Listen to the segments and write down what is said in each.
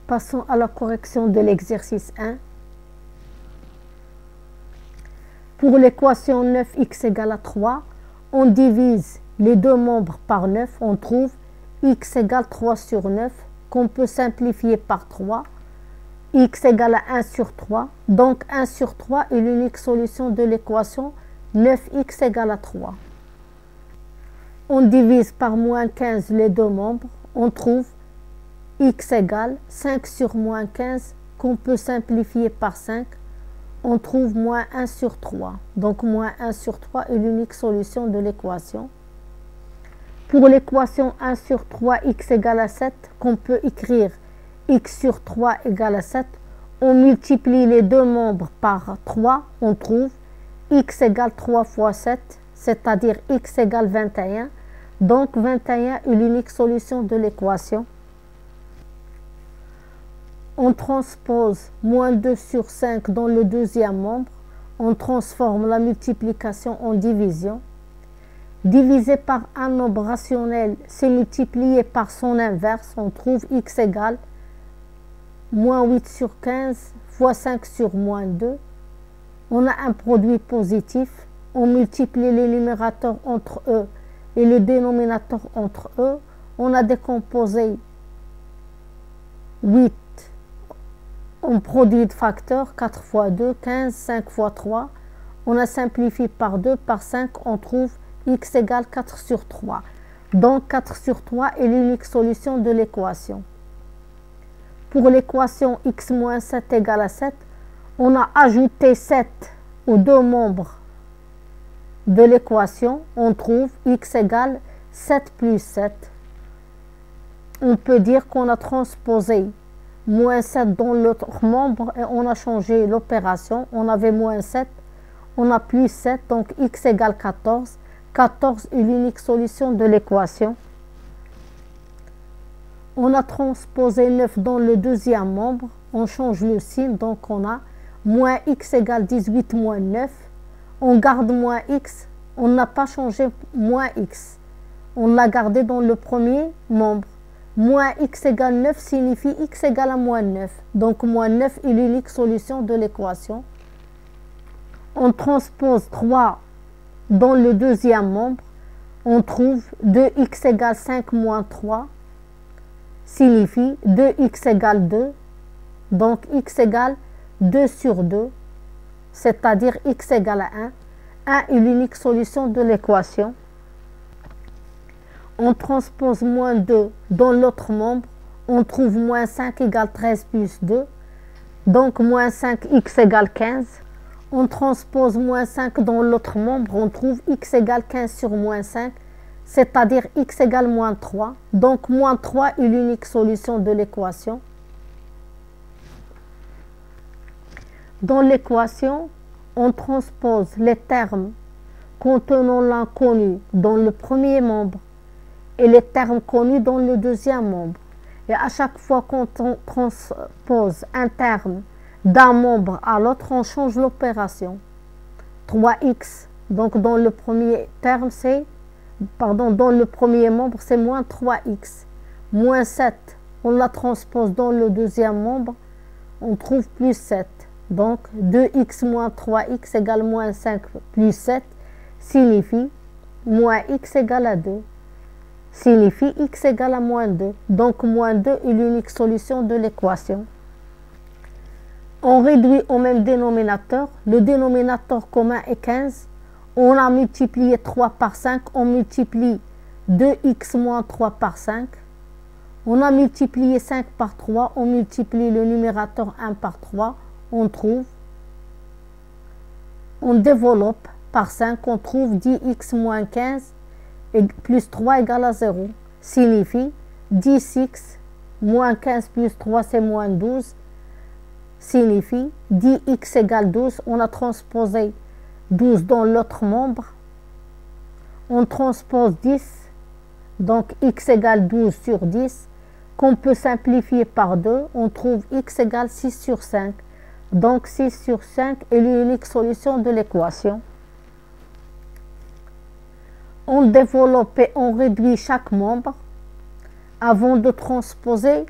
Passons à la correction de l'exercice 1. Pour l'équation 9x égale à 3, on divise les deux membres par 9. On trouve x égale 3 sur 9, qu'on peut simplifier par 3. X égale à 1 sur 3. Donc 1 sur 3 est l'unique solution de l'équation 9x égale à 3. On divise par moins 15 les deux membres. On trouve x égale 5 sur moins 15, qu'on peut simplifier par 5. On trouve moins 1 sur 3. Donc moins 1 sur 3 est l'unique solution de l'équation. Pour l'équation 1 sur 3, x égale à 7, qu'on peut écrire x sur 3 égale à 7, on multiplie les deux membres par 3, on trouve x égale 3 fois 7, c'est-à-dire x égale 21. Donc 21 est l'unique solution de l'équation. On transpose moins 2 sur 5 dans le deuxième membre. On transforme la multiplication en division. Divisé par un nombre rationnel, c'est multiplié par son inverse. On trouve x égale moins 8 sur 15 fois 5 sur moins 2. On a un produit positif. On multiplie les numérateurs entre eux et le dénominateur entre eux. On a décomposé 8 en produit de facteurs, 4 fois 2, 15, 5 fois 3. On a simplifié par 2, par 5, on trouve x égale 4 sur 3. Donc 4 sur 3 est l'unique solution de l'équation. Pour l'équation x moins 7 égale à 7, on a ajouté 7 aux deux membres de l'équation. On trouve x égale 7 plus 7. On peut dire qu'on a transposé moins 7 dans l'autre membre et on a changé l'opération. On avait moins 7, on a plus 7, donc x égale 14. 14 est l'unique solution de l'équation. On a transposé 9 dans le deuxième membre. On change le signe, donc on a moins x égale 18 moins 9. On garde moins x, on n'a pas changé moins x. On l'a gardé dans le premier membre. Moins x égale 9 signifie x égale à moins 9. Donc moins 9 est l'unique solution de l'équation. On transpose 3 dans le deuxième membre. On trouve 2x égale 5 moins 3 signifie 2x égale 2. Donc x égale 2 sur 2, c'est-à-dire x égale à 1. 1 est l'unique solution de l'équation. On transpose moins 2 dans l'autre membre. On trouve moins 5 égale 13 plus 2. Donc moins 5x égale 15. On transpose moins 5 dans l'autre membre. On trouve x égale 15 sur moins 5. C'est-à-dire x égale moins 3. Donc moins 3 est l'unique solution de l'équation. Dans l'équation, on transpose les termes contenant l'inconnu dans le premier membre et les termes connus dans le deuxième membre. Et à chaque fois qu'on transpose un terme d'un membre à l'autre, on change l'opération. 3x, donc dans le premier terme, dans le premier membre, c'est moins 3x. Moins 7, on la transpose dans le deuxième membre, on trouve plus 7. Donc 2x moins 3x égale moins 5 plus 7 signifie moins x égale à 2. Signifie x égale à moins 2. Donc moins 2 est l'unique solution de l'équation. On réduit au même dénominateur. Le dénominateur commun est 15. On a multiplié 3 par 5. On multiplie 2x moins 3 par 5. On a multiplié 5 par 3. On multiplie le numérateur 1 par 3. On trouve. On développe par 5. On trouve 10x moins 15 et plus 3 égale à 0. Signifie 10x moins 15 plus 3 c'est moins 12. Signifie 10x égale 12. On a transposé 12 dans l'autre membre. On transpose 10. Donc x égale 12 sur 10. Qu'on peut simplifier par 2. On trouve x égale 6 sur 5. Donc 6 sur 5 est l'unique solution de l'équation. On développe et on réduit chaque membre avant de transposer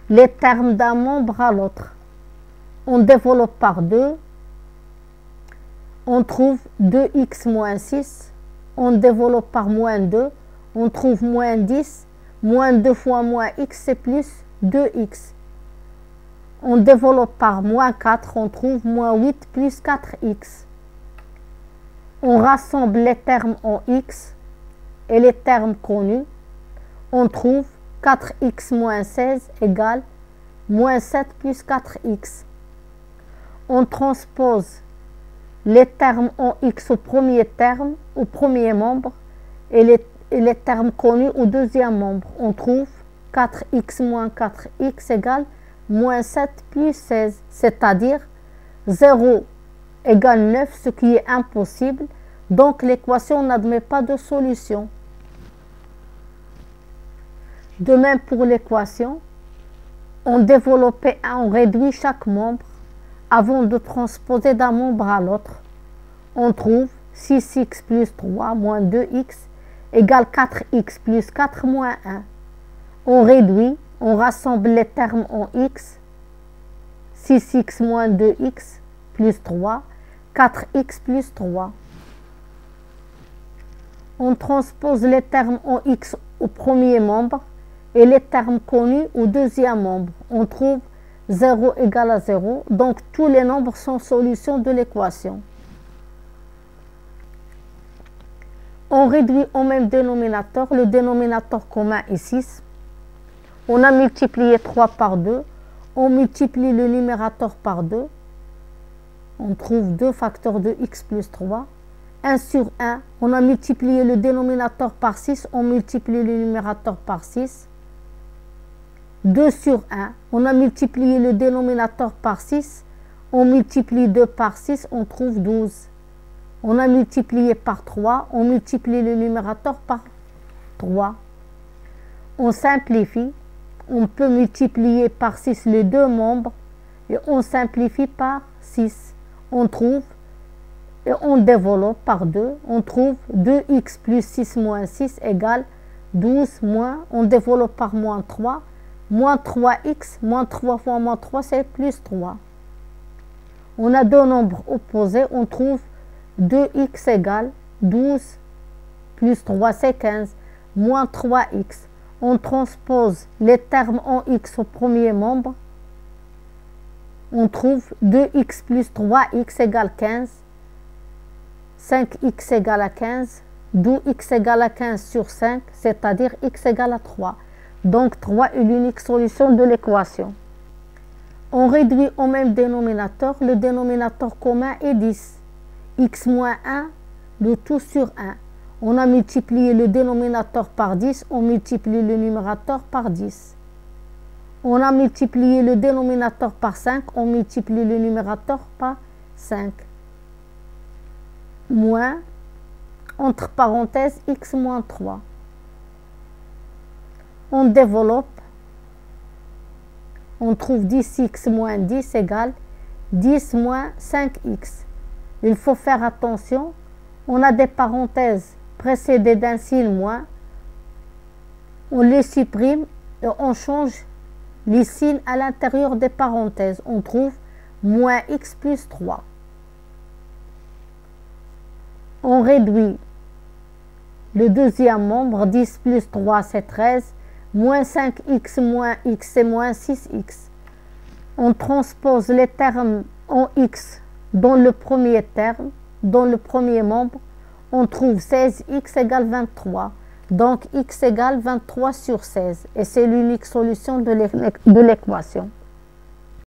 les termes d'un membre à l'autre. On développe par 2. On trouve 2x moins 6. On développe par moins 2. On trouve moins 10. Moins 2 fois moins x, c'est plus 2x. On développe par moins 4. On trouve moins 8 plus 4x. On rassemble les termes en x et les termes connus. On trouve 4x moins 16 égale moins 7 plus 4x. On transpose les termes en x au premier terme, au premier membre, et les termes connus au deuxième membre. On trouve 4x moins 4x égale moins 7 plus 16, c'est-à-dire 0 égale 9, ce qui est impossible. Donc l'équation n'admet pas de solution. De même pour l'équation, on développe et on réduit chaque membre avant de transposer d'un membre à l'autre. On trouve 6x plus 3 moins 2x égale 4x plus 4 moins 1. On réduit, on rassemble les termes en x. 6x moins 2x plus 3, 4x plus 3. On transpose les termes en x au premier membre et les termes connus au deuxième membre. On trouve 0 égale à 0. Donc, tous les nombres sont solutions de l'équation. On réduit au même dénominateur. Le dénominateur commun est 6. On a multiplié 3 par 2. On multiplie le numérateur par 2. On trouve 2 facteurs de x plus 3. 1 sur 1. On a multiplié le dénominateur par 6. On multiplie le numérateur par 6. 2 sur 1. On a multiplié le dénominateur par 6. On multiplie 2 par 6. On trouve 12. On a multiplié par 3. On multiplie le numérateur par 3. On simplifie. On peut multiplier par 6 les deux membres. Et on simplifie par 6. On trouve et on développe par 2. On trouve 2x plus 6 moins 6 égale 12 moins. On développe par moins 3. Moins 3x, moins 3 fois moins 3, c'est plus 3. On a deux nombres opposés. On trouve 2x égale 12 plus 3, c'est 15. Moins 3x. On transpose les termes en x au premier membre. On trouve 2x plus 3x égale 15. 5x égale à 15. D'où x égale à 15 sur 5, c'est-à-dire x égale à 3. Donc 3 est l'unique solution de l'équation. On réduit au même dénominateur. Le dénominateur commun est 10. X moins 1, le tout sur 1. On a multiplié le dénominateur par 10. On multiplie le numérateur par 10. On a multiplié le dénominateur par 5. On multiplie le numérateur par 5. Moins, entre parenthèses, x moins 3. On développe, on trouve 10x moins 10 égale 10 moins 5x. Il faut faire attention, on a des parenthèses précédées d'un signe moins, on les supprime et on change les signes à l'intérieur des parenthèses. On trouve moins x plus 3. On réduit le deuxième membre, 10 plus 3 c'est 13. Moins 5x moins x, c'est moins 6x. On transpose les termes en x dans le premier terme, dans le premier membre. On trouve 16x égale 23. Donc x égale 23 sur 16. Et c'est l'unique solution de l'équation.